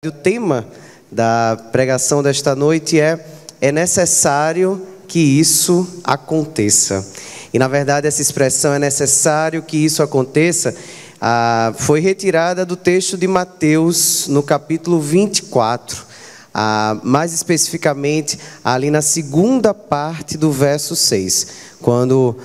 O tema da pregação desta noite é necessário que isso aconteça. E na verdade essa expressão é necessário que isso aconteça foi retirada do texto de Mateus no capítulo 24, mais especificamente ali na segunda parte do verso 6, quando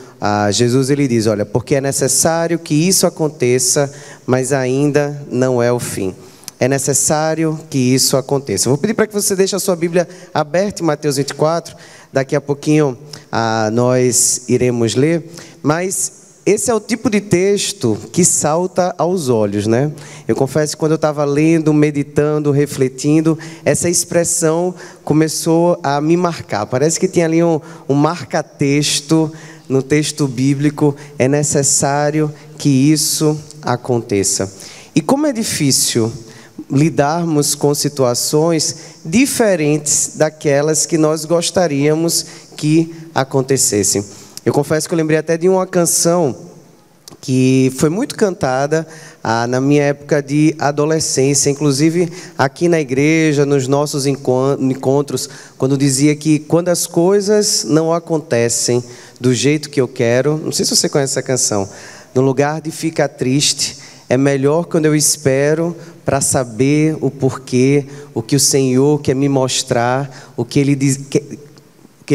Jesus ele diz, olha, porque é necessário que isso aconteça, mas ainda não é o fim. É necessário que isso aconteça. Eu vou pedir para que você deixe a sua Bíblia aberta em Mateus 24. Daqui a pouquinho nós iremos ler. Mas esse é o tipo de texto que salta aos olhos, né? Eu confesso que quando eu estava lendo, meditando, refletindo, essa expressão começou a me marcar. Parece que tinha ali um marca-texto no texto bíblico. É necessário que isso aconteça. E como é difícil lidarmos com situações diferentes daquelas que nós gostaríamos que acontecessem. Eu confesso que eu lembrei até de uma canção que foi muito cantada na minha época de adolescência, inclusive aqui na igreja, nos nossos encontros, quando dizia que quando as coisas não acontecem do jeito que eu quero, não sei se você conhece essa canção, no lugar de ficar triste, é melhor quando eu espero para saber o porquê, o que o Senhor quer me mostrar, o que Ele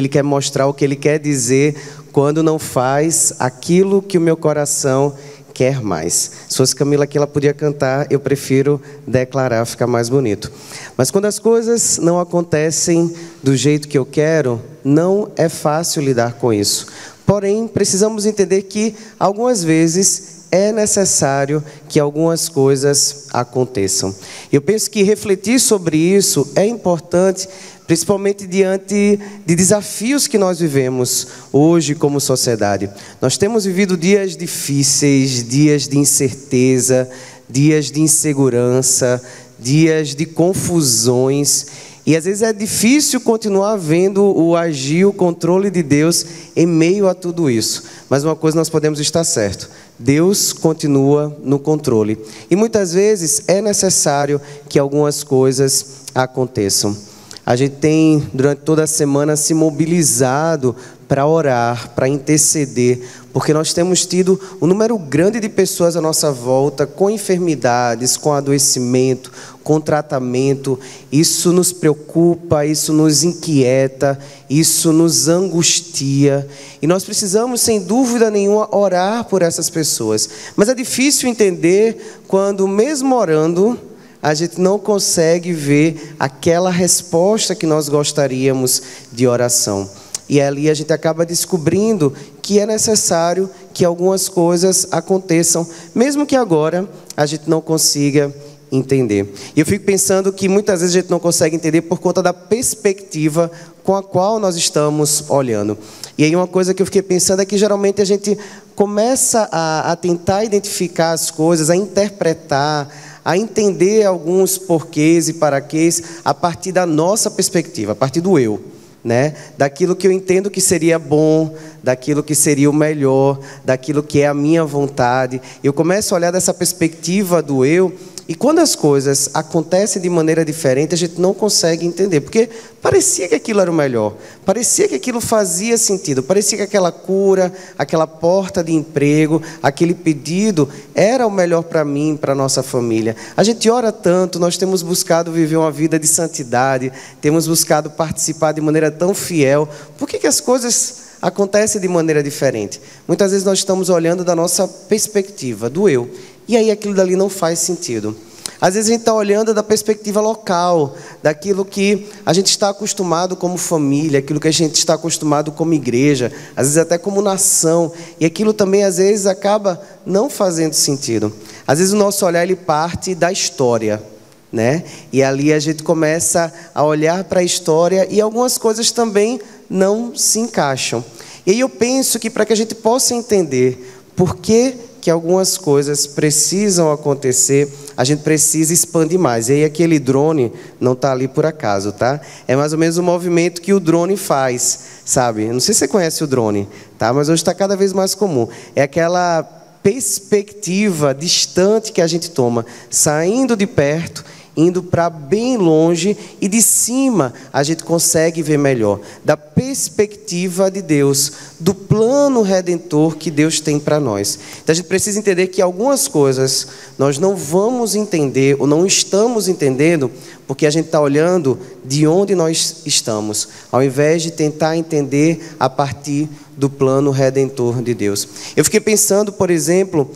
quer mostrar, o que Ele quer dizer, quando não faz aquilo que o meu coração quer mais. Se fosse Camila aqui, ela podia cantar, eu prefiro declarar, fica mais bonito. Mas quando as coisas não acontecem do jeito que eu quero, não é fácil lidar com isso. Porém, precisamos entender que algumas vezes é necessário que algumas coisas aconteçam. Eu penso que refletir sobre isso é importante, principalmente diante de desafios que nós vivemos hoje como sociedade. Nós temos vivido dias difíceis, dias de incerteza, dias de insegurança, dias de confusões. E às vezes é difícil continuar vendo o agir, o controle de Deus em meio a tudo isso. Mas uma coisa nós podemos estar certo: Deus continua no controle. E muitas vezes é necessário que algumas coisas aconteçam. A gente tem, durante toda a semana, se mobilizado para orar, para interceder, porque nós temos tido um número grande de pessoas à nossa volta com enfermidades, com adoecimento, com tratamento. Isso nos preocupa, isso nos inquieta, isso nos angustia. E nós precisamos, sem dúvida nenhuma, orar por essas pessoas. Mas é difícil entender quando, mesmo orando, a gente não consegue ver aquela resposta que nós gostaríamos de oração. E ali a gente acaba descobrindo que é necessário que algumas coisas aconteçam, mesmo que agora a gente não consiga entender. E eu fico pensando que muitas vezes a gente não consegue entender por conta da perspectiva com a qual nós estamos olhando. E aí uma coisa que eu fiquei pensando é que geralmente a gente começa a tentar identificar as coisas, a interpretar, a entender alguns porquês e paraquês a partir da nossa perspectiva, a partir do eu, né? Daquilo que eu entendo que seria bom, daquilo que seria o melhor, daquilo que é a minha vontade. Eu começo a olhar dessa perspectiva do eu, e quando as coisas acontecem de maneira diferente, a gente não consegue entender, porque parecia que aquilo era o melhor, parecia que aquilo fazia sentido, parecia que aquela cura, aquela porta de emprego, aquele pedido era o melhor para mim, para a nossa família. A gente ora tanto, nós temos buscado viver uma vida de santidade, temos buscado participar de maneira tão fiel. Por que as coisas acontecem de maneira diferente? Muitas vezes nós estamos olhando da nossa perspectiva, do eu, e aí aquilo dali não faz sentido. Às vezes a gente está olhando da perspectiva local, daquilo que a gente está acostumado como família, aquilo que a gente está acostumado como igreja, às vezes até como nação, e aquilo também às vezes acaba não fazendo sentido. Às vezes o nosso olhar ele parte da história, né? E ali a gente começa a olhar para a história e algumas coisas também não se encaixam. E aí eu penso que para que a gente possa entender por que algumas coisas precisam acontecer, a gente precisa expandir mais. E aí aquele drone não está ali por acaso, tá? É mais ou menos o movimento que o drone faz, sabe? Não sei se você conhece o drone, tá? Mas hoje está cada vez mais comum. É aquela perspectiva distante que a gente toma, saindo de perto indo para bem longe, e de cima a gente consegue ver melhor, da perspectiva de Deus, do plano redentor que Deus tem para nós. Então a gente precisa entender que algumas coisas nós não vamos entender, ou não estamos entendendo, porque a gente está olhando de onde nós estamos, ao invés de tentar entender a partir do plano redentor de Deus. Eu fiquei pensando, por exemplo,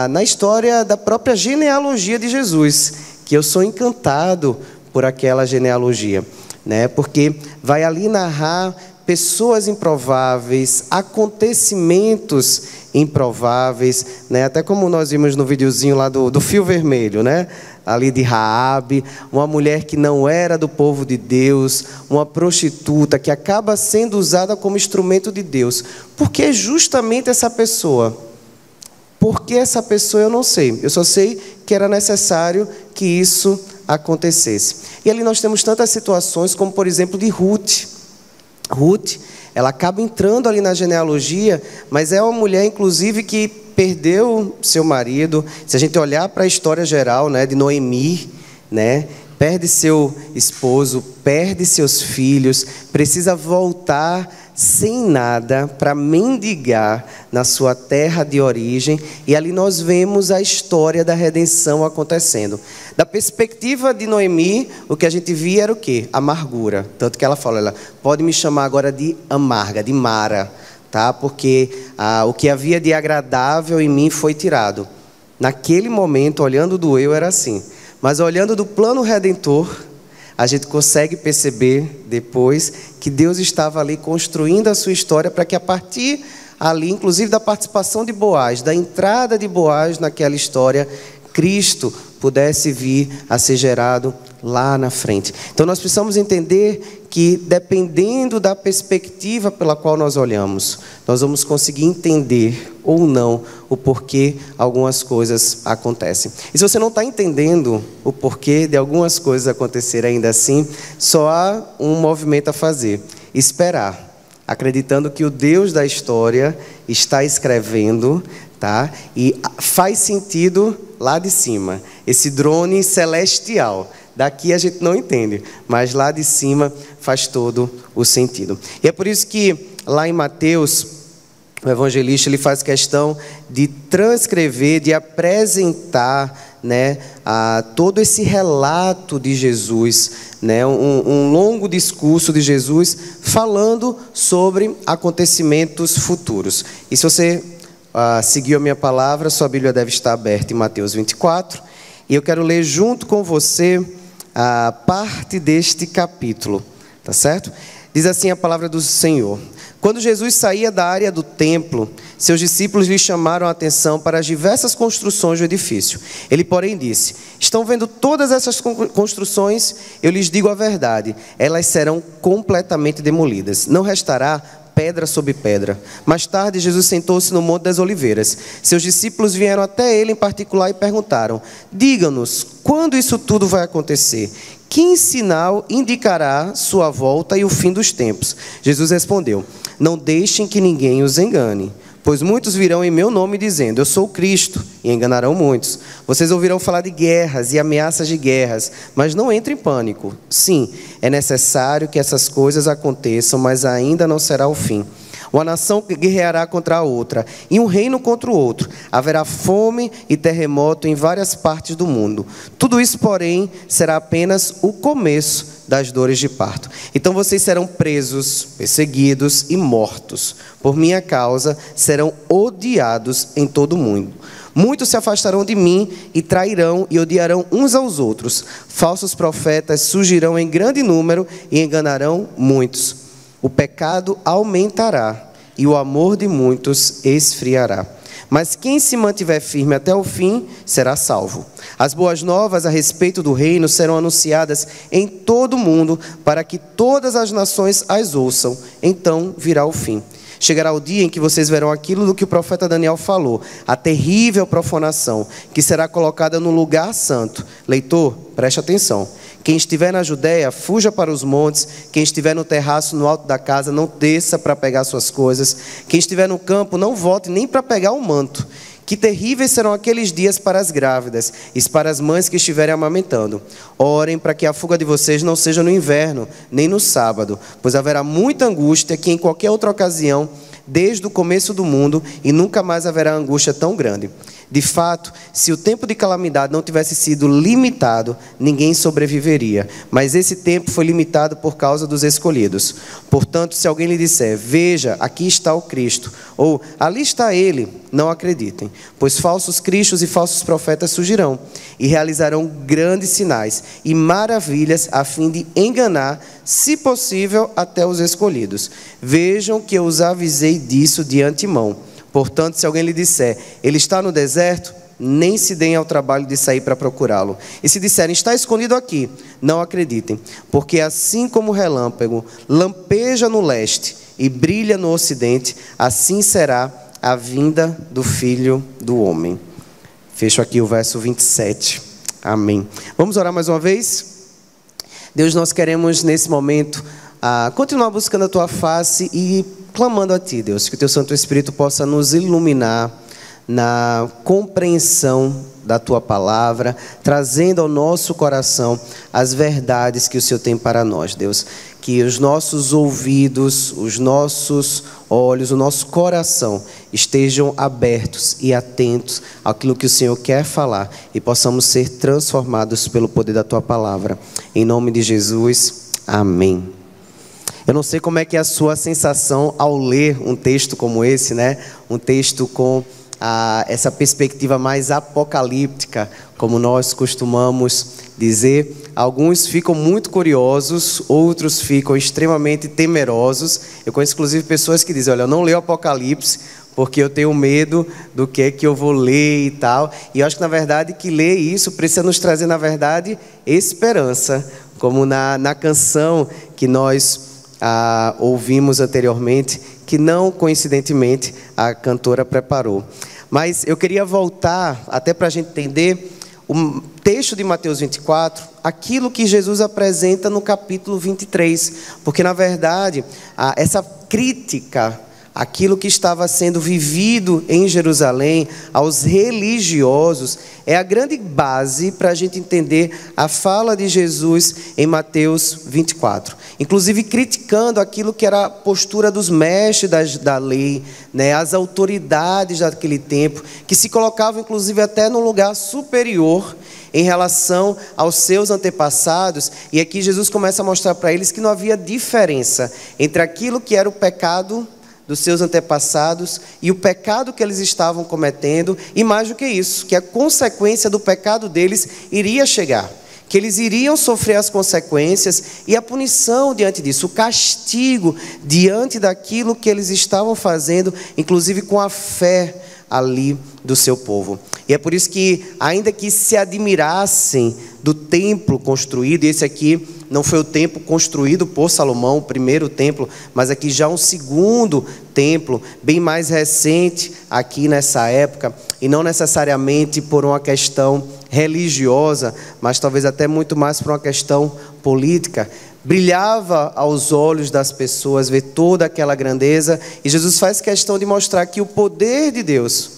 na história da própria genealogia de Jesus, que eu sou encantado por aquela genealogia, né? Porque vai ali narrar pessoas improváveis, acontecimentos improváveis, né? Até como nós vimos no videozinho lá do Fio Vermelho, né? Ali de Raabe, uma mulher que não era do povo de Deus, uma prostituta que acaba sendo usada como instrumento de Deus. Por que justamente essa pessoa? Por que essa pessoa eu não sei. Eu só sei que era necessário que isso acontecesse. E ali nós temos tantas situações como, por exemplo, de Ruth. Ruth, ela acaba entrando ali na genealogia, mas é uma mulher, inclusive, que perdeu seu marido. Se a gente olhar para a história geral, né, de Noemi, né, perde seu esposo, perde seus filhos, precisa voltar sem nada para mendigar na sua terra de origem, e ali nós vemos a história da redenção acontecendo. Da perspectiva de Noemi, o que a gente via era o quê? Amargura. Tanto que ela fala, ela pode me chamar agora de amarga, de Mara, tá? Porque o que havia de agradável em mim foi tirado. Naquele momento, olhando do eu, era assim. Mas olhando do plano redentor, a gente consegue perceber depois que Deus estava ali construindo a sua história para que a partir ali, inclusive da participação de Boaz, da entrada de Boaz naquela história, Cristo pudesse vir a ser gerado lá na frente. Então nós precisamos entender que, dependendo da perspectiva pela qual nós olhamos, nós vamos conseguir entender ou não o porquê algumas coisas acontecem. E se você não está entendendo o porquê de algumas coisas acontecerem ainda assim, só há um movimento a fazer: esperar, acreditando que o Deus da história está escrevendo, tá? E faz sentido lá de cima, esse drone celestial. Daqui a gente não entende, mas lá de cima faz todo o sentido. E é por isso que lá em Mateus, o evangelista ele faz questão de transcrever, de apresentar, né, todo esse relato de Jesus, né, um longo discurso de Jesus falando sobre acontecimentos futuros. E se você seguiu a minha palavra, sua Bíblia deve estar aberta em Mateus 24, e eu quero ler junto com você a parte deste capítulo, tá certo? Diz assim a palavra do Senhor: quando Jesus saía da área do templo, seus discípulos lhe chamaram a atenção para as diversas construções do edifício. Ele, porém, disse: estão vendo todas essas construções? Eu lhes digo a verdade, elas serão completamente demolidas. Não restará pedra sobre pedra. Mais tarde, Jesus sentou-se no Monte das Oliveiras. Seus discípulos vieram até ele em particular e perguntaram: diga-nos, quando isso tudo vai acontecer? Que sinal indicará sua volta e o fim dos tempos? Jesus respondeu: não deixem que ninguém os engane, pois muitos virão em meu nome dizendo: eu sou o Cristo, e enganarão muitos. Vocês ouvirão falar de guerras e ameaças de guerras, mas não entrem em pânico. Sim, é necessário que essas coisas aconteçam, mas ainda não será o fim. Uma nação guerreará contra a outra, e um reino contra o outro. Haverá fome e terremoto em várias partes do mundo. Tudo isso, porém, será apenas o começo das dores de parto. Então vocês serão presos, perseguidos e mortos. Por minha causa, serão odiados em todo o mundo. Muitos se afastarão de mim e trairão e odiarão uns aos outros. Falsos profetas surgirão em grande número e enganarão muitos. O pecado aumentará e o amor de muitos esfriará. Mas quem se mantiver firme até o fim será salvo. As boas novas a respeito do reino serão anunciadas em todo o mundo para que todas as nações as ouçam. Então virá o fim. Chegará o dia em que vocês verão aquilo do que o profeta Daniel falou, a terrível profanação, que será colocada no lugar santo. Leitor, preste atenção. Quem estiver na Judéia, fuja para os montes. Quem estiver no terraço, no alto da casa, não desça para pegar suas coisas. Quem estiver no campo, não volte nem para pegar o manto. Que terríveis serão aqueles dias para as grávidas e para as mães que estiverem amamentando. Orem para que a fuga de vocês não seja no inverno, nem no sábado, pois haverá muita angústia que em qualquer outra ocasião, desde o começo do mundo, e nunca mais haverá angústia tão grande. De fato, se o tempo de calamidade não tivesse sido limitado, ninguém sobreviveria. Mas esse tempo foi limitado por causa dos escolhidos. Portanto, se alguém lhe disser, veja, aqui está o Cristo, ou ali está ele, não acreditem. Pois falsos cristos e falsos profetas surgirão e realizarão grandes sinais e maravilhas a fim de enganar, se possível, até os escolhidos. Vejam que eu os avisei disso de antemão. Portanto, se alguém lhe disser, ele está no deserto, nem se deem ao trabalho de sair para procurá-lo. E se disserem, está escondido aqui, não acreditem. Porque assim como o relâmpago lampeja no leste e brilha no ocidente, assim será a vinda do Filho do Homem. Fecho aqui o verso 27. Amém. Vamos orar mais uma vez? Deus, nós queremos nesse momento continuar buscando a Tua face e clamando a Ti, Deus, que o Teu Santo Espírito possa nos iluminar na compreensão da Tua palavra, trazendo ao nosso coração as verdades que o Senhor tem para nós, Deus. Que os nossos ouvidos, os nossos olhos, o nosso coração estejam abertos e atentos àquilo que o Senhor quer falar e possamos ser transformados pelo poder da Tua palavra. Em nome de Jesus, amém. Eu não sei como é que é a sua sensação ao ler um texto como esse, né? Um texto com essa perspectiva mais apocalíptica, como nós costumamos dizer. Alguns ficam muito curiosos, outros ficam extremamente temerosos. Eu conheço inclusive pessoas que dizem, olha, eu não leio Apocalipse porque eu tenho medo do que eu vou ler e tal. E eu acho que na verdade que ler isso precisa nos trazer na verdade esperança, como na canção que nós ouvimos anteriormente, que não coincidentemente a cantora preparou. Mas eu queria voltar, até para a gente entender, o texto de Mateus 24, aquilo que Jesus apresenta no capítulo 23. Porque na verdade, essa crítica, aquilo que estava sendo vivido em Jerusalém, aos religiosos, é a grande base para a gente entender a fala de Jesus em Mateus 24. Inclusive criticando aquilo que era a postura dos mestres da lei, né, as autoridades daquele tempo, que se colocavam inclusive até num lugar superior em relação aos seus antepassados. E aqui Jesus começa a mostrar para eles que não havia diferença entre aquilo que era o pecado dos seus antepassados e o pecado que eles estavam cometendo, e mais do que isso, que a consequência do pecado deles iria chegar, que eles iriam sofrer as consequências e a punição diante disso, o castigo diante daquilo que eles estavam fazendo, inclusive com a fé ali do seu povo. E é por isso que, ainda que se admirassem do templo construído, e esse aqui não foi o templo construído por Salomão, o primeiro templo, mas aqui já um segundo templo, bem mais recente aqui nessa época, e não necessariamente por uma questão religiosa, mas talvez até muito mais por uma questão política. Brilhava aos olhos das pessoas ver toda aquela grandeza, e Jesus faz questão de mostrar que o poder de Deus,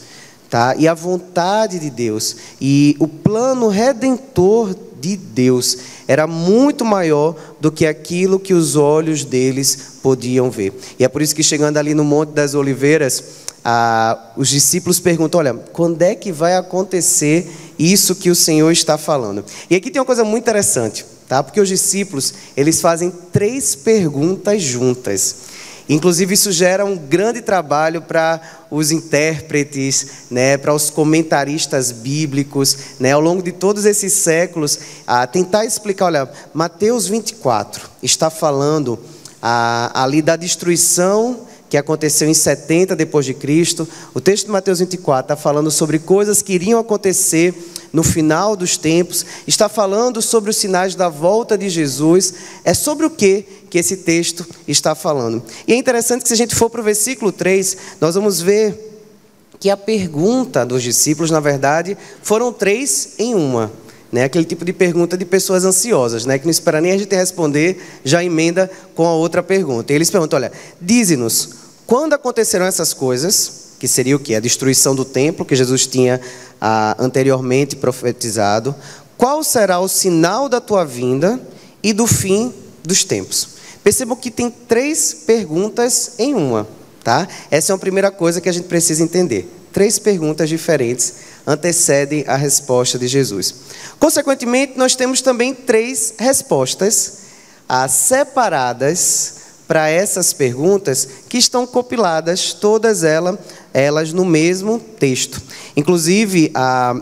tá? E a vontade de Deus e o plano redentor de Deus era muito maior do que aquilo que os olhos deles podiam ver. E é por isso que, chegando ali no Monte das Oliveiras, os discípulos perguntam, olha, quando é que vai acontecer isso que o Senhor está falando? E aqui tem uma coisa muito interessante, tá? Porque os discípulos, eles fazem 3 perguntas juntas. Inclusive isso gera um grande trabalho para os intérpretes, né, para os comentaristas bíblicos, né, ao longo de todos esses séculos, a tentar explicar, olha, Mateus 24 está falando ali da destruição que aconteceu em 70 depois de Cristo. O texto de Mateus 24 está falando sobre coisas que iriam acontecer no final dos tempos, está falando sobre os sinais da volta de Jesus. É sobre o que esse texto está falando. E é interessante que, se a gente for para o versículo 3, nós vamos ver que a pergunta dos discípulos, na verdade, foram 3 em uma. Né? Aquele tipo de pergunta de pessoas ansiosas, né? Que não espera nem a gente responder, já emenda com a outra pergunta. E eles perguntam, olha, dize-nos, quando acontecerão essas coisas, que que seria o quê? A destruição do templo, que Jesus tinha anteriormente profetizado. Qual será o sinal da tua vinda e do fim dos tempos? Percebam que tem 3 perguntas em uma, tá? Essa é a primeira coisa que a gente precisa entender. 3 perguntas diferentes antecedem a resposta de Jesus. Consequentemente, nós temos também 3 respostas separadas para essas perguntas, que estão compiladas, todas elas no mesmo texto. Inclusive,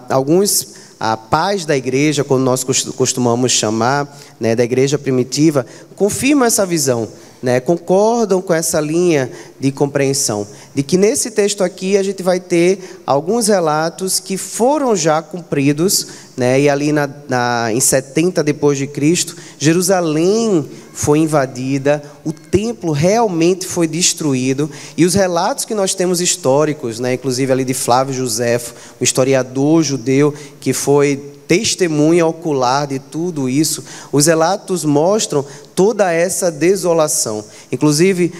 alguns pais da igreja, como nós costumamos chamar, né, da igreja primitiva, confirmam essa visão, né, concordam com essa linha de compreensão, de que nesse texto aqui a gente vai ter alguns relatos que foram já cumpridos, né, e ali em 70 depois de Cristo, Jerusalém foi invadida, o templo realmente foi destruído, e os relatos que nós temos históricos, né, inclusive ali de Flávio Josefo, um historiador judeu que foi testemunha ocular de tudo isso, os relatos mostram toda essa desolação. Inclusive,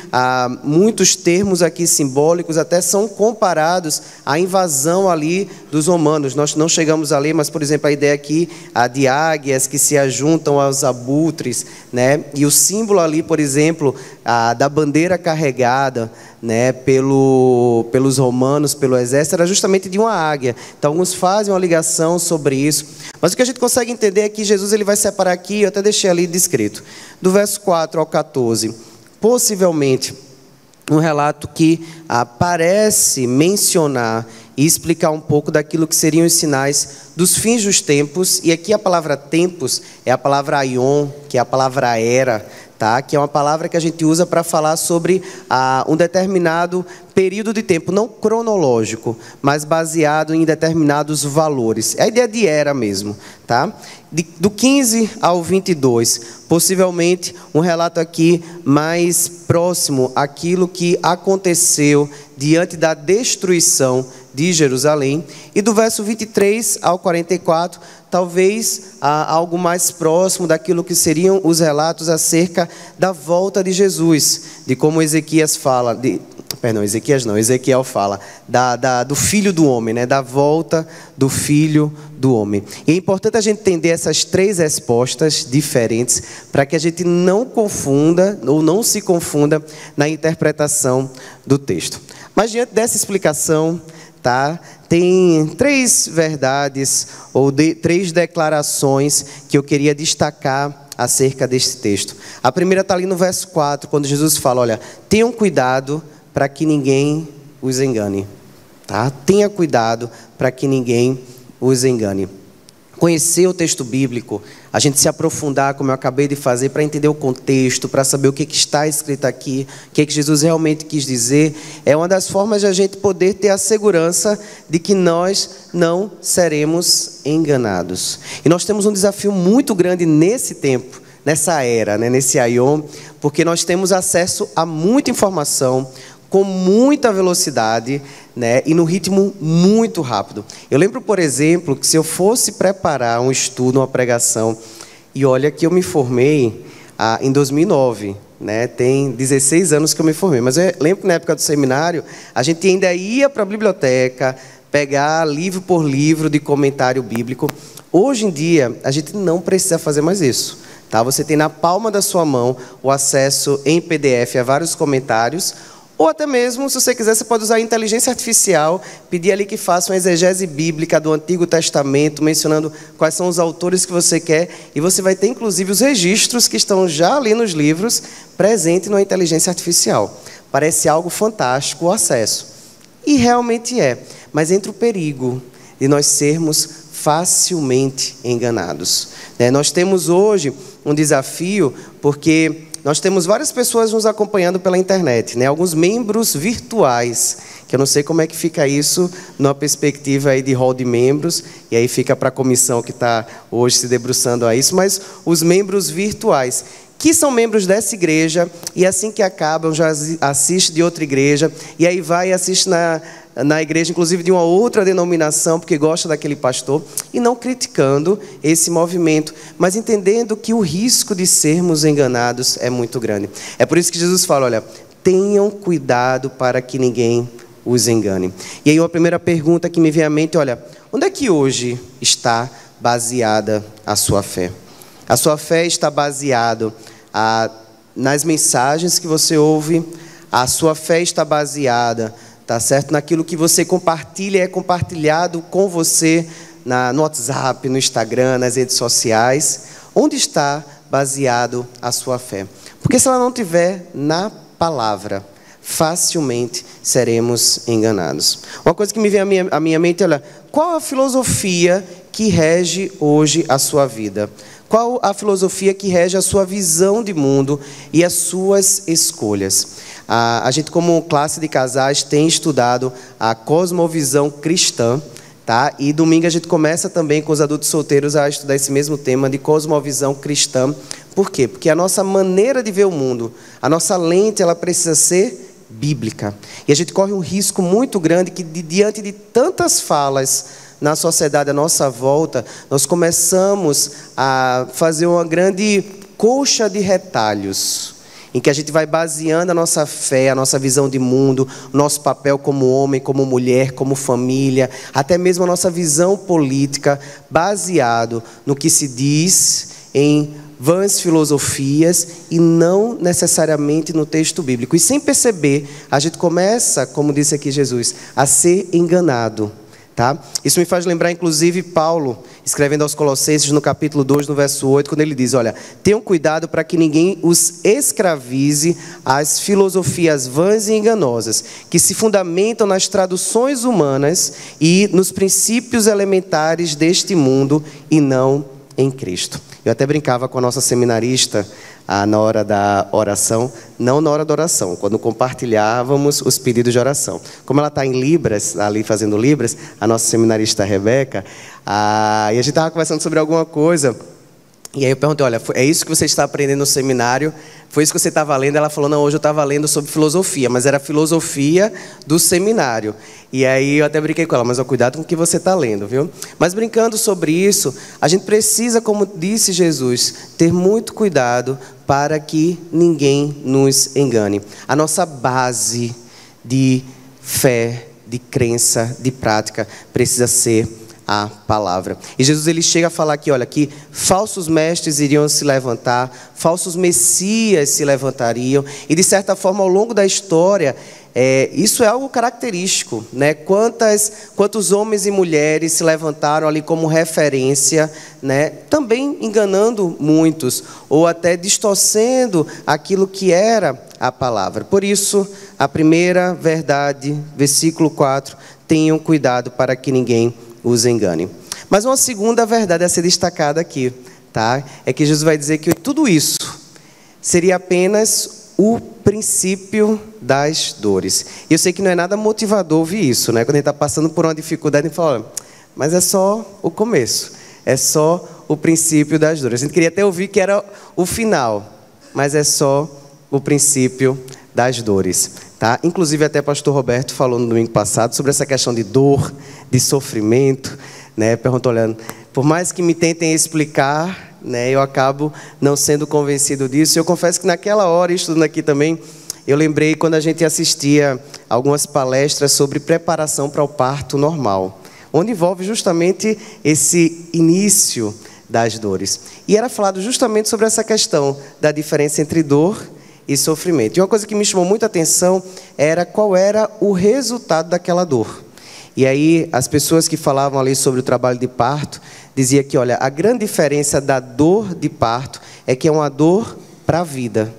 muitos termos aqui simbólicos até são comparados à invasão ali dos romanos. Nós não chegamos a ler, mas, por exemplo, a ideia aqui de águias que se ajuntam aos abutres, né? E o símbolo ali, por exemplo, da bandeira carregada, né, pelos romanos, pelo exército, era justamente de uma águia. Então, alguns fazem uma ligação sobre isso. Mas o que a gente consegue entender é que Jesus ele vai separar aqui, eu até deixei ali descrito, do verso 4 ao 14, possivelmente um relato que parece mencionar e explicar um pouco daquilo que seriam os sinais dos fins dos tempos. E aqui a palavra tempos é a palavra aion, que é a palavra era, tá? Que é uma palavra que a gente usa para falar sobre um determinado período de tempo, não cronológico, mas baseado em determinados valores. É a ideia de era mesmo, tá? Do 15 ao 22, possivelmente um relato aqui mais próximo àquilo que aconteceu diante da destruição de Jerusalém. E do verso 23 ao 44, talvez algo mais próximo daquilo que seriam os relatos acerca da volta de Jesus, de como Ezequias fala, Ezequiel fala do Filho do Homem, né? Da volta do Filho do Homem. E é importante a gente entender essas 3 respostas diferentes para que a gente não confunda ou não se confunda na interpretação do texto. Mas diante dessa explicação, tá? Tem 3 verdades ou 3 declarações que eu queria destacar acerca deste texto. A primeira está ali no verso 4, quando Jesus fala, olha, tenham cuidado para que ninguém os engane, tá? Tenha cuidado para que ninguém os engane. Conhecer o texto bíblico, a gente se aprofundar, como eu acabei de fazer, para entender o contexto, para saber o que está escrito aqui, o que Jesus realmente quis dizer, é uma das formas de a gente poder ter a segurança de que nós não seremos enganados. E nós temos um desafio muito grande nesse tempo, nessa era, né, nesse aion, porque nós temos acesso a muita informação, com muita velocidade, né, e no ritmo muito rápido. Eu lembro, por exemplo, que se eu fosse preparar um estudo, uma pregação, e olha que eu me formei em 2009, né, tem 16 anos que eu me formei, mas eu lembro que na época do seminário, a gente ainda ia para a biblioteca, pegar livro por livro de comentário bíblico. Hoje em dia, a gente não precisa fazer mais isso. Tá? Você tem na palma da sua mão o acesso em PDF a vários comentários, ou até mesmo, se você quiser, você pode usar a inteligência artificial, pedir ali que faça uma exegese bíblica do Antigo Testamento, mencionando quais são os autores que você quer, e você vai ter, inclusive, os registros que estão já ali nos livros, presentes na inteligência artificial. Parece algo fantástico o acesso. E realmente é. Mas entra o perigo de nós sermos facilmente enganados. Nós temos hoje um desafio, porque nós temos várias pessoas nos acompanhando pela internet, né? Alguns membros virtuais, que eu não sei como é que fica isso numa perspectiva aí de hall de membros, e aí fica para a comissão que está hoje se debruçando a isso, mas os membros virtuais, que são membros dessa igreja, e assim que acabam já assiste de outra igreja, e aí vai e assiste na igreja, inclusive de uma outra denominação, porque gosta daquele pastor, e não criticando esse movimento, mas entendendo que o risco de sermos enganados é muito grande. É por isso que Jesus fala, olha, tenham cuidado para que ninguém os engane. E aí a primeira pergunta que me vem à mente, olha, onde é que hoje está baseada a sua fé? A sua fé está baseada nas mensagens que você ouve, a sua fé está baseada, tá certo? Naquilo que você compartilha, é compartilhado com você no WhatsApp, no Instagram, nas redes sociais. Onde está baseado a sua fé? Porque se ela não estiver na palavra, facilmente seremos enganados. Uma coisa que me vem à minha mente, olha, qual a filosofia que rege hoje a sua vida? Qual a filosofia que rege a sua visão de mundo e as suas escolhas? A gente, como classe de casais, tem estudado a cosmovisão cristã, tá? E domingo a gente começa também com os adultos solteiros a estudar esse mesmo tema de cosmovisão cristã. Por quê? Porque a nossa maneira de ver o mundo, a nossa lente, ela precisa ser bíblica. E a gente corre um risco muito grande que, diante de tantas falas na sociedade à nossa volta, nós começamos a fazer uma grande colcha de retalhos, em que a gente vai baseando a nossa fé, a nossa visão de mundo, o nosso papel como homem, como mulher, como família, até mesmo a nossa visão política, baseado no que se diz em vãs filosofias e não necessariamente no texto bíblico. E sem perceber, a gente começa, como disse aqui Jesus, a ser enganado. Tá? Isso me faz lembrar, inclusive, Paulo, escrevendo aos Colossenses, no capítulo 2, no verso 8, quando ele diz, olha, tenham cuidado para que ninguém os escravize às filosofias vãs e enganosas, que se fundamentam nas traduções humanas e nos princípios elementares deste mundo e não em Cristo. Eu até brincava com a nossa seminarista na hora da oração, não na hora da oração, quando compartilhávamos os pedidos de oração. Como ela está em Libras, ali fazendo Libras, a nossa seminarista Rebeca, e a gente estava conversando sobre alguma coisa, e aí eu perguntei, olha, é isso que você está aprendendo no seminário? Foi isso que você estava lendo? Ela falou, não, hoje eu estava lendo sobre filosofia, mas era filosofia do seminário. E aí eu até brinquei com ela, mas ó, cuidado com o que você está lendo, viu? Mas brincando sobre isso, a gente precisa, como disse Jesus, ter muito cuidado para que ninguém nos engane. A nossa base de fé, de crença, de prática, precisa ser a palavra. E Jesus, ele chega a falar aqui, olha, que falsos mestres iriam se levantar, falsos messias se levantariam, e de certa forma, ao longo da história, isso é algo característico, né? Quantos homens e mulheres se levantaram ali como referência, né? Também enganando muitos, ou até distorcendo aquilo que era a palavra. Por isso, a primeira verdade, versículo 4, tenham cuidado para que ninguém os engane. Mas uma segunda verdade a ser destacada aqui, tá? É que Jesus vai dizer que tudo isso seria apenas o princípio das dores. E eu sei que não é nada motivador ouvir isso, né? Quando a gente está passando por uma dificuldade, a gente fala, olha, mas é só o começo, é só o princípio das dores. A gente queria até ouvir que era o final, mas é só o princípio das dores. Tá? Inclusive até o pastor Roberto falou no domingo passado sobre essa questão de dor, de sofrimento, né? Perguntou, olhando, por mais que me tentem explicar, né, eu acabo não sendo convencido disso. Eu confesso que naquela hora, estudando aqui também, eu lembrei quando a gente assistia algumas palestras sobre preparação para o parto normal, onde envolve justamente esse início das dores. E era falado justamente sobre essa questão da diferença entre dor e sofrimento. E uma coisa que me chamou muita atenção era qual era o resultado daquela dor. E aí as pessoas que falavam ali sobre o trabalho de parto diziam que, olha, a grande diferença da dor de parto é que é uma dor para a vida.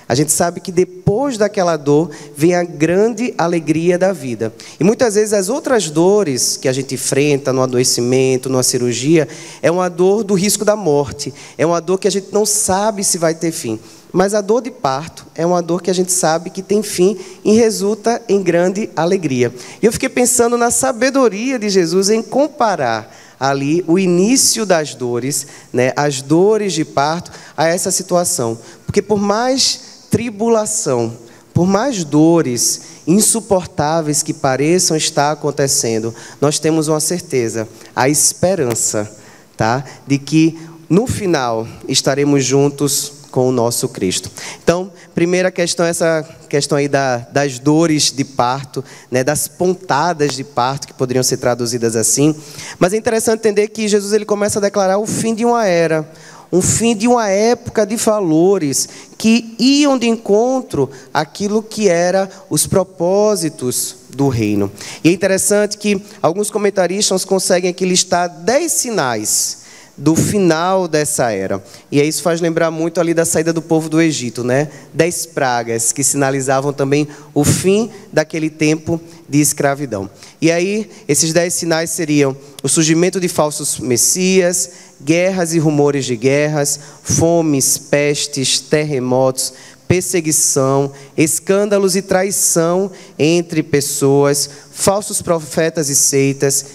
A gente sabe que depois daquela dor vem a grande alegria da vida. E muitas vezes as outras dores que a gente enfrenta no adoecimento, numa cirurgia, é uma dor do risco da morte. É uma dor que a gente não sabe se vai ter fim. Mas a dor de parto é uma dor que a gente sabe que tem fim e resulta em grande alegria. E eu fiquei pensando na sabedoria de Jesus em comparar ali o início das dores, né, as dores de parto, a essa situação. Porque por mais tribulação, por mais dores insuportáveis que pareçam estar acontecendo, nós temos uma certeza, a esperança, tá, de que no final estaremos juntos com o nosso Cristo. Então, primeira questão, essa questão aí das dores de parto, né, das pontadas de parto, que poderiam ser traduzidas assim. Mas é interessante entender que Jesus ele começa a declarar o fim de uma era, um fim de uma época de valores que iam de encontro àquilo que era os propósitos do reino. E é interessante que alguns comentaristas conseguem aqui listar 10 sinais do final dessa era. E aí isso faz lembrar muito ali da saída do povo do Egito, né? 10 pragas que sinalizavam também o fim daquele tempo de escravidão. E aí esses 10 sinais seriam o surgimento de falsos messias, guerras e rumores de guerras, fomes, pestes, terremotos, perseguição, escândalos e traição entre pessoas, falsos profetas e seitas,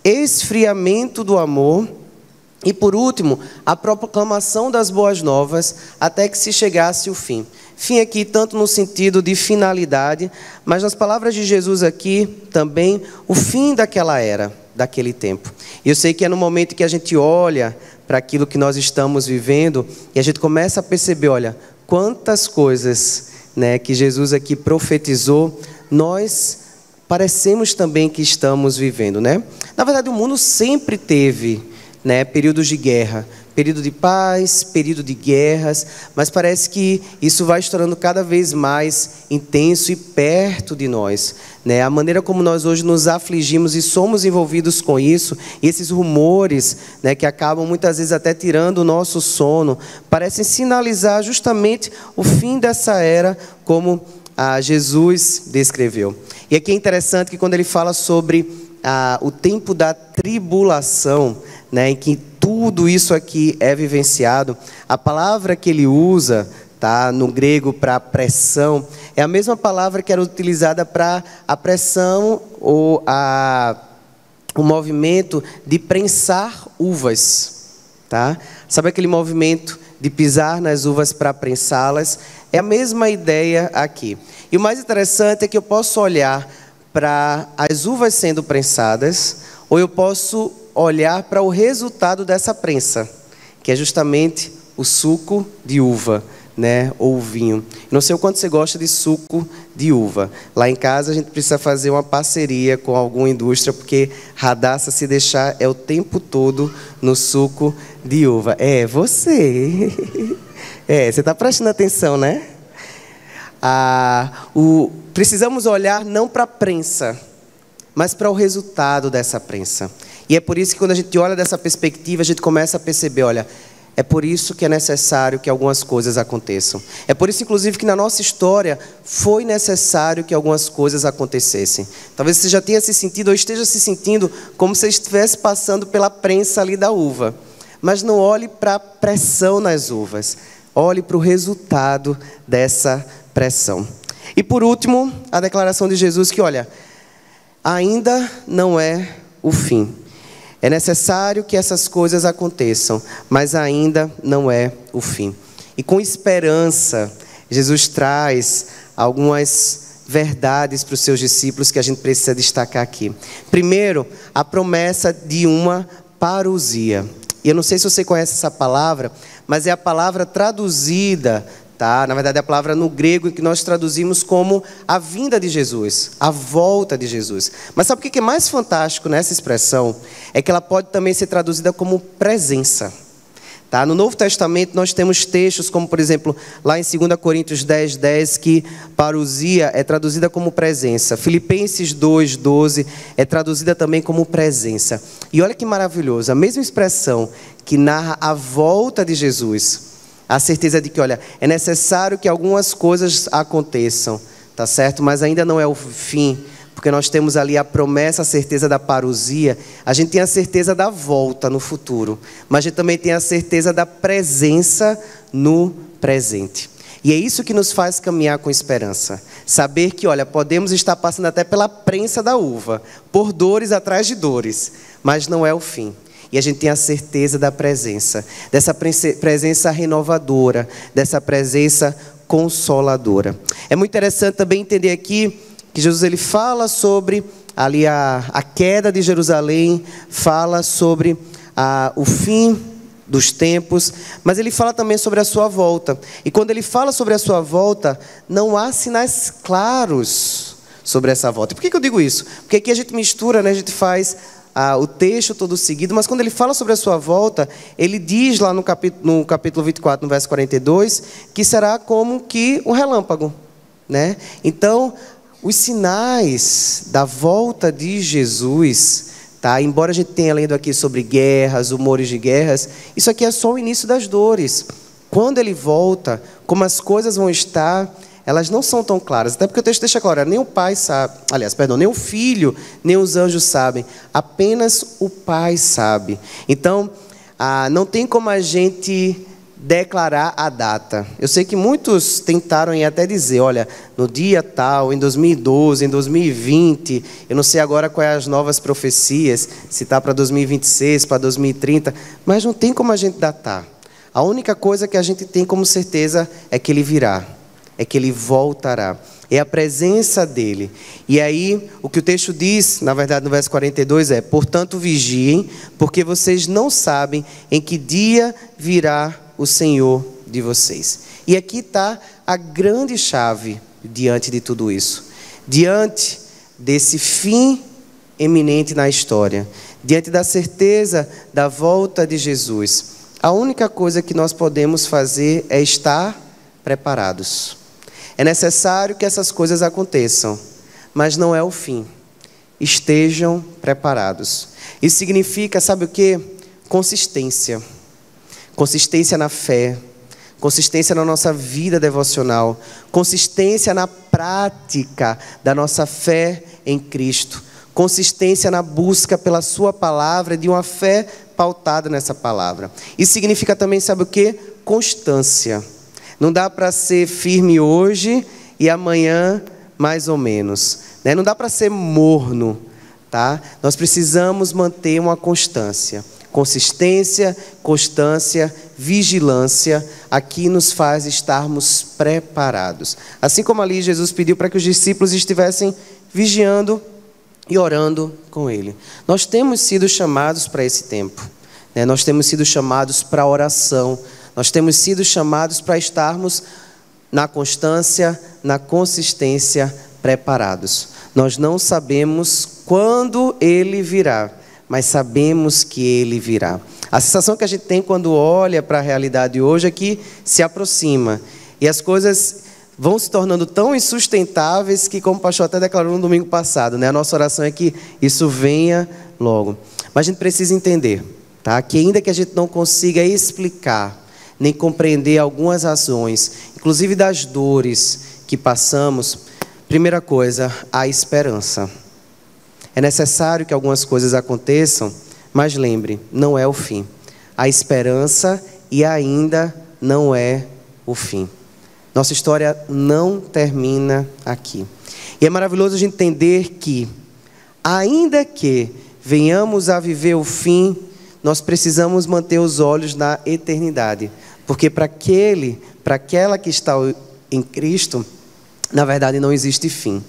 esfriamento do amor. E por último, a proclamação das boas novas até que se chegasse o fim. Fim aqui tanto no sentido de finalidade, mas nas palavras de Jesus aqui também o fim daquela era, daquele tempo. E eu sei que é no momento que a gente olha para aquilo que nós estamos vivendo e a gente começa a perceber, olha, quantas coisas, né, que Jesus aqui profetizou, nós parecemos também que estamos vivendo, né? Na verdade, o mundo sempre teve, né, períodos de guerra, período de paz, período de guerras, mas parece que isso vai estourando cada vez mais intenso e perto de nós, né? A maneira como nós hoje nos afligimos e somos envolvidos com isso, e esses rumores, né, que acabam muitas vezes até tirando o nosso sono, parecem sinalizar justamente o fim dessa era, como Jesus descreveu. E aqui é interessante que quando ele fala sobre o tempo da tribulação, né, em que tudo isso aqui é vivenciado, a palavra que ele usa, tá, no grego para pressão, é a mesma palavra que era utilizada para a pressão ou o movimento de prensar uvas. Tá? Sabe aquele movimento de pisar nas uvas para prensá-las? É a mesma ideia aqui. E o mais interessante é que eu posso olhar para as uvas sendo prensadas, ou eu posso olhar para o resultado dessa prensa, que é justamente o suco de uva, né, ou o vinho. Não sei o quanto você gosta de suco de uva. Lá em casa a gente precisa fazer uma parceria com alguma indústria, porque Radassa, se deixar, é o tempo todo no suco de uva. É, você. Você está prestando atenção, né? Precisamos olhar não para a prensa, mas para o resultado dessa prensa. E é por isso que quando a gente olha dessa perspectiva, a gente começa a perceber, olha, é por isso que é necessário que algumas coisas aconteçam. É por isso, inclusive, que na nossa história foi necessário que algumas coisas acontecessem. Talvez você já tenha se sentido ou esteja se sentindo como se estivesse passando pela prensa ali da uva. Mas não olhe para a pressão nas uvas. Olhe para o resultado dessa pressão. E por último, a declaração de Jesus que, olha, ainda não é o fim. É necessário que essas coisas aconteçam, mas ainda não é o fim. E com esperança, Jesus traz algumas verdades para os seus discípulos que a gente precisa destacar aqui. Primeiro, a promessa de uma parousia. E eu não sei se você conhece essa palavra, mas é a palavra traduzida, tá? Na verdade, é a palavra no grego que nós traduzimos como a vinda de Jesus, a volta de Jesus. Mas sabe o que é mais fantástico nessa expressão? É que ela pode também ser traduzida como presença. Tá? No Novo Testamento nós temos textos como, por exemplo, lá em 2 Coríntios 10:10, que parousia é traduzida como presença. Filipenses 2:12 é traduzida também como presença. E olha que maravilhoso, a mesma expressão que narra a volta de Jesus, a certeza de que, olha, é necessário que algumas coisas aconteçam, tá certo? Mas ainda não é o fim, porque nós temos ali a promessa, a certeza da parousia. A gente tem a certeza da volta no futuro, mas a gente também tem a certeza da presença no presente. E é isso que nos faz caminhar com esperança. Saber que, olha, podemos estar passando até pela prensa da uva, por dores atrás de dores, mas não é o fim. E a gente tem a certeza da presença, dessa presença renovadora, dessa presença consoladora. É muito interessante também entender aqui que Jesus ele fala sobre ali a queda de Jerusalém, fala sobre o fim dos tempos, mas ele fala também sobre a sua volta. E quando ele fala sobre a sua volta, não há sinais claros sobre essa volta. E por que eu digo isso? Porque aqui a gente mistura, né? A gente faz o texto todo seguido, mas quando ele fala sobre a sua volta, ele diz lá no capítulo 24, no verso 42, que será como que um relâmpago, né? Então, os sinais da volta de Jesus, tá? Embora a gente tenha lendo aqui sobre guerras, rumores de guerras, isso aqui é só o início das dores. Quando ele volta, como as coisas vão estar, elas não são tão claras. Até porque o texto deixa claro, nem o pai sabe, nem o filho, nem os anjos sabem. Apenas o pai sabe. Então, não tem como a gente declarar a data. Eu sei que muitos tentaram até dizer, olha, no dia tal, em 2012, em 2020, eu não sei agora quais as novas profecias, se está para 2026, para 2030, mas não tem como a gente datar. A única coisa que a gente tem como certeza é que ele virá, é que ele voltará. É a presença dele. E aí, o que o texto diz, na verdade, no verso 42 é: portanto, vigiem, porque vocês não sabem em que dia virá o Senhor de vocês. E aqui está a grande chave diante de tudo isso. Diante desse fim eminente na história, diante da certeza da volta de Jesus, a única coisa que nós podemos fazer é estar preparados. É necessário que essas coisas aconteçam, mas não é o fim. Estejam preparados. Isso significa, sabe o quê? Consistência. Consistência na fé, consistência na nossa vida devocional, consistência na prática da nossa fé em Cristo, consistência na busca pela sua palavra, de uma fé pautada nessa palavra. Isso significa também, sabe o quê? Constância. Não dá para ser firme hoje e amanhã mais ou menos, né? Não dá para ser morno, tá? Nós precisamos manter uma constância. Consistência, constância, vigilância, aqui nos faz estarmos preparados. Assim como ali Jesus pediu para que os discípulos estivessem vigiando e orando com Ele. Nós temos sido chamados para esse tempo, né? Nós temos sido chamados para a oração, nós temos sido chamados para estarmos na constância, na consistência, preparados. Nós não sabemos quando Ele virá, mas sabemos que Ele virá. A sensação que a gente tem quando olha para a realidade hoje é que se aproxima. E as coisas vão se tornando tão insustentáveis que, como o pastor até declarou no domingo passado, né? A nossa oração é que isso venha logo. Mas a gente precisa entender, tá? Que ainda que a gente não consiga explicar, nem compreender algumas razões, inclusive das dores que passamos, primeira coisa, a esperança. É necessário que algumas coisas aconteçam, mas lembre, não é o fim. A esperança e ainda não é o fim. Nossa história não termina aqui. E é maravilhoso a gente entender que, ainda que venhamos a viver o fim, nós precisamos manter os olhos na eternidade. Porque para aquela que está em Cristo, na verdade não existe fim.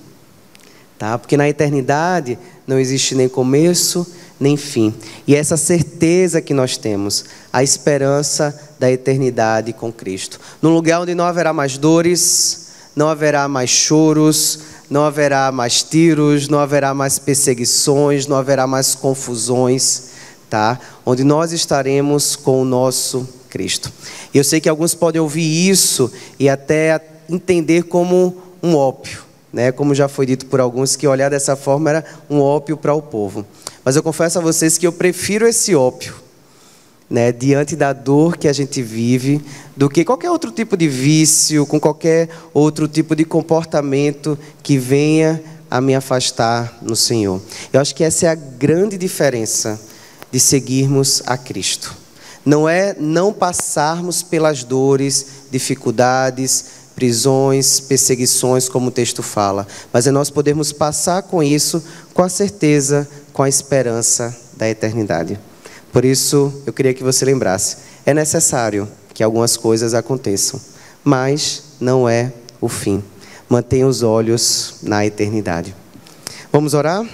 Tá? Porque na eternidade não existe nem começo, nem fim. E essa certeza que nós temos, a esperança da eternidade com Cristo. Num lugar onde não haverá mais dores, não haverá mais choros, não haverá mais tiros, não haverá mais perseguições, não haverá mais confusões, tá? Onde nós estaremos com o nosso Cristo. E eu sei que alguns podem ouvir isso e até entender como um ópio, né? Como já foi dito por alguns, que olhar dessa forma era um ópio para o povo. Mas eu confesso a vocês que eu prefiro esse ópio, né, diante da dor que a gente vive, do que qualquer outro tipo de vício, com qualquer outro tipo de comportamento que venha a me afastar no Senhor. Eu acho que essa é a grande diferença de seguirmos a Cristo. Não é não passarmos pelas dores, dificuldades, prisões, perseguições, como o texto fala, mas é nós podermos passar com isso, com a certeza, com a esperança da eternidade. Por isso, eu queria que você lembrasse, é necessário que algumas coisas aconteçam, mas não é o fim. Mantenha os olhos na eternidade. Vamos orar?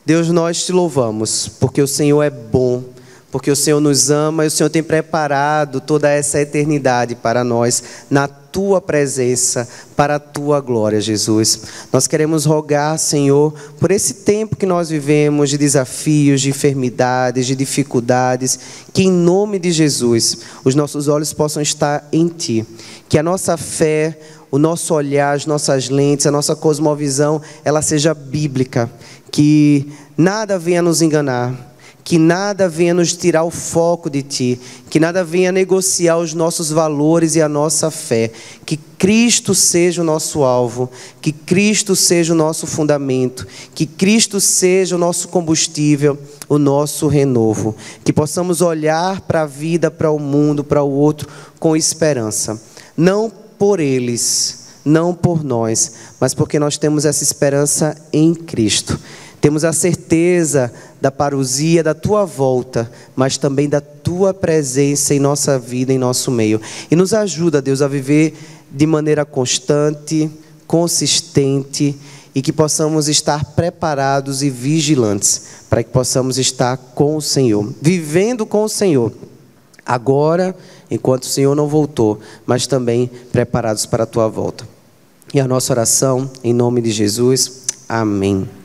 Deus, nós te louvamos, porque o Senhor é bom, porque o Senhor nos ama e o Senhor tem preparado toda essa eternidade para nós, na Tua presença, para a Tua glória, Jesus. Nós queremos rogar, Senhor, por esse tempo que nós vivemos de desafios, de enfermidades, de dificuldades, que em nome de Jesus, os nossos olhos possam estar em Ti, que a nossa fé, o nosso olhar, as nossas lentes, a nossa cosmovisão, ela seja bíblica, que nada venha nos enganar, que nada venha nos tirar o foco de Ti, que nada venha negociar os nossos valores e a nossa fé, que Cristo seja o nosso alvo, que Cristo seja o nosso fundamento, que Cristo seja o nosso combustível, o nosso renovo, que possamos olhar para a vida, para o mundo, para o outro com esperança, não por eles, não por nós, mas porque nós temos essa esperança em Cristo. Temos a certeza da parousia, da Tua volta, mas também da Tua presença em nossa vida, em nosso meio. E nos ajuda, Deus, a viver de maneira constante, consistente, e que possamos estar preparados e vigilantes, para que possamos estar com o Senhor, vivendo com o Senhor, agora, enquanto o Senhor não voltou, mas também preparados para a Tua volta. E a nossa oração, em nome de Jesus, amém.